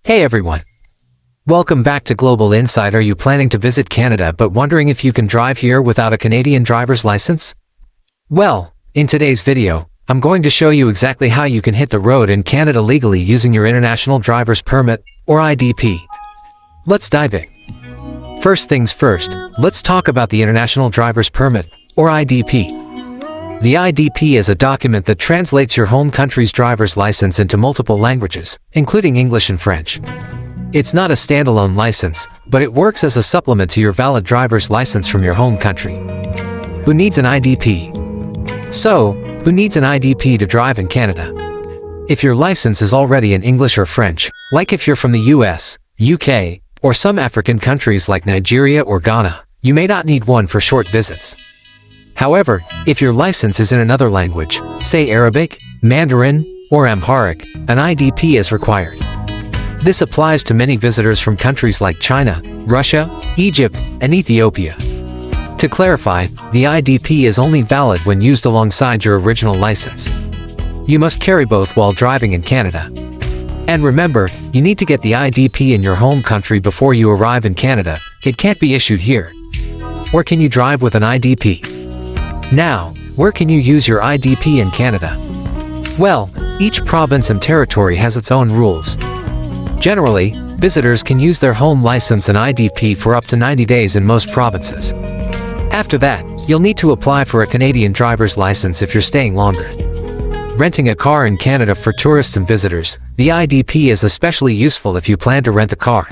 Hey everyone. Welcome back to Global Insight. Are you planning to visit Canada but wondering if you can drive here without a Canadian driver's license? Well, in today's video, I'm going to show you exactly how you can hit the road in Canada legally using your International Driver's Permit, or IDP. Let's dive in. First things first, let's talk about the International Driver's Permit, or IDP. The IDP is a document that translates your home country's driver's license into multiple languages, including English and French. It's not a standalone license, but it works as a supplement to your valid driver's license from your home country. Who needs an IDP? So, who needs an IDP to drive in Canada? If your license is already in English or French, like if you're from the US, UK, or some African countries like Nigeria or Ghana, you may not need one for short visits. However, if your license is in another language, say Arabic, Mandarin, or Amharic, an IDP is required. This applies to many visitors from countries like China, Russia, Egypt, and Ethiopia. To clarify, the IDP is only valid when used alongside your original license. You must carry both while driving in Canada. And remember, you need to get the IDP in your home country before you arrive in Canada. It can't be issued here. Or can you drive with an IDP? Now, where can you use your IDP in Canada? Well, each province and territory has its own rules. Generally, visitors can use their home license and IDP for up to 90 days in most provinces. After that, you'll need to apply for a Canadian driver's license if you're staying longer. Renting a car in Canada for tourists and visitors, the IDP is especially useful if you plan to rent a car.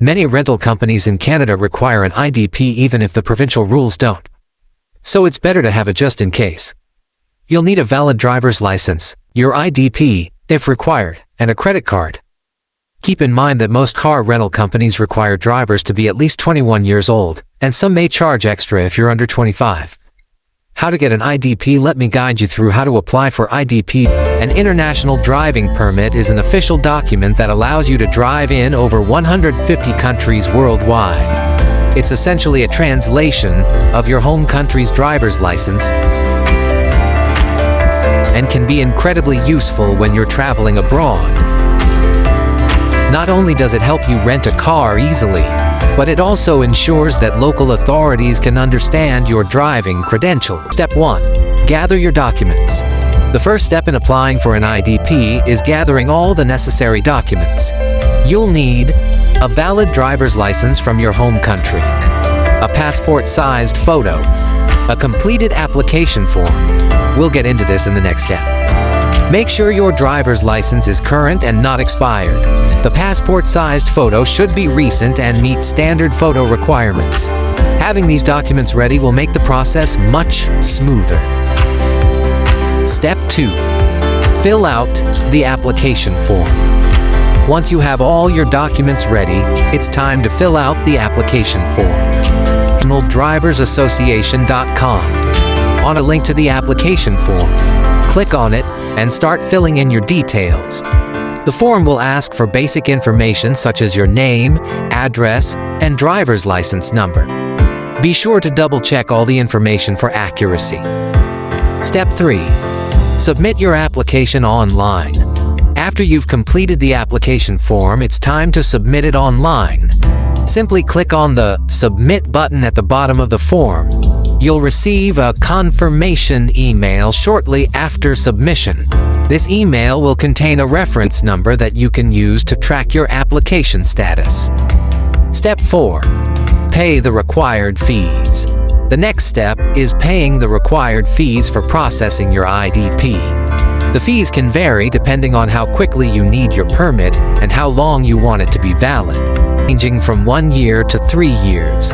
Many rental companies in Canada require an IDP even if the provincial rules don't. So it's better to have it just in case. You'll need a valid driver's license, your IDP, if required, and a credit card. Keep in mind that most car rental companies require drivers to be at least 21 years old, and some may charge extra if you're under 25. How to get an IDP? Let me guide you through how to apply for IDP. An International Driving Permit is an official document that allows you to drive in over 150 countries worldwide. It's essentially a translation of your home country's driver's license and can be incredibly useful when you're traveling abroad. Not only does it help you rent a car easily, but it also ensures that local authorities can understand your driving credentials. Step 1. Gather your documents. The first step in applying for an IDP is gathering all the necessary documents. You'll need a valid driver's license from your home country, a passport-sized photo, a completed application form. We'll get into this in the next step. Make sure your driver's license is current and not expired. The passport-sized photo should be recent and meet standard photo requirements. Having these documents ready will make the process much smoother. Step 2. Fill out the application form. Once you have all your documents ready, it's time to fill out the application form. NationalDriversAssociation.com. On a link to the application form, click on it and start filling in your details. The form will ask for basic information such as your name, address, and driver's license number. Be sure to double-check all the information for accuracy. Step 3. Submit your application online. After you've completed the application form, it's time to submit it online. Simply click on the Submit button at the bottom of the form. You'll receive a confirmation email shortly after submission. This email will contain a reference number that you can use to track your application status. Step 4. Pay the required fees. The next step is paying the required fees for processing your IDP. The fees can vary depending on how quickly you need your permit and how long you want it to be valid, ranging from 1 year to 3 years.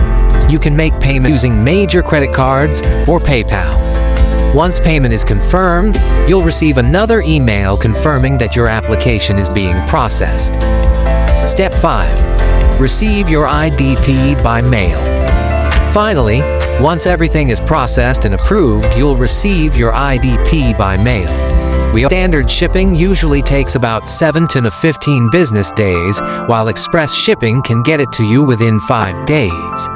You can make payment using major credit cards or PayPal. Once payment is confirmed, you'll receive another email confirming that your application is being processed. Step 5. Receive your IDP by mail. Finally, once everything is processed and approved, you'll receive your IDP by mail. Standard shipping usually takes about 7 to 15 business days, while express shipping can get it to you within 5 days.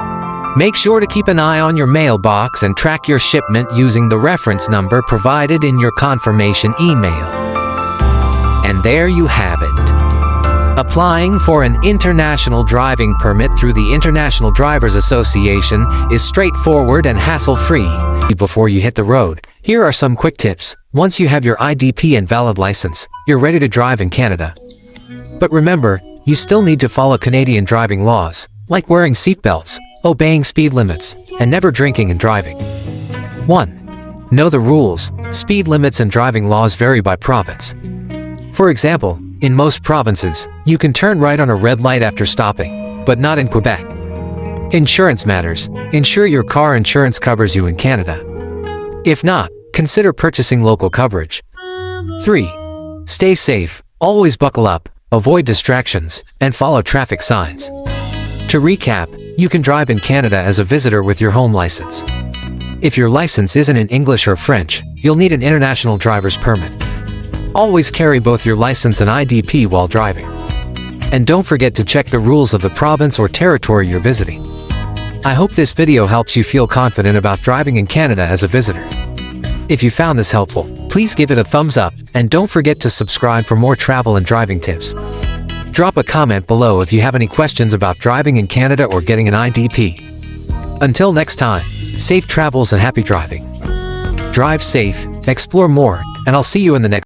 Make sure to keep an eye on your mailbox and track your shipment using the reference number provided in your confirmation email. And there you have it. Applying for an international driving permit through the International Drivers Association is straightforward and hassle-free. Before you hit the road, here are some quick tips. Once you have your IDP and valid license, you're ready to drive in Canada. But remember, you still need to follow Canadian driving laws, like wearing seatbelts, obeying speed limits, and never drinking and driving. 1. Know the rules. Speed limits and driving laws vary by province. For example, in most provinces, you can turn right on a red light after stopping, but not in Quebec. Insurance matters. Ensure your car insurance covers you in Canada. If not, consider purchasing local coverage. 3. Stay safe. Always buckle up, avoid distractions, and follow traffic signs. To recap, you can drive in Canada as a visitor with your home license. If your license isn't in English or French, you'll need an international driver's permit. Always carry both your license and IDP while driving. And don't forget to check the rules of the province or territory you're visiting. I hope this video helps you feel confident about driving in Canada as a visitor. If you found this helpful, please give it a thumbs up, and don't forget to subscribe for more travel and driving tips. Drop a comment below if you have any questions about driving in Canada or getting an IDP. Until next time, safe travels and happy driving. Drive safe, explore more, and I'll see you in the next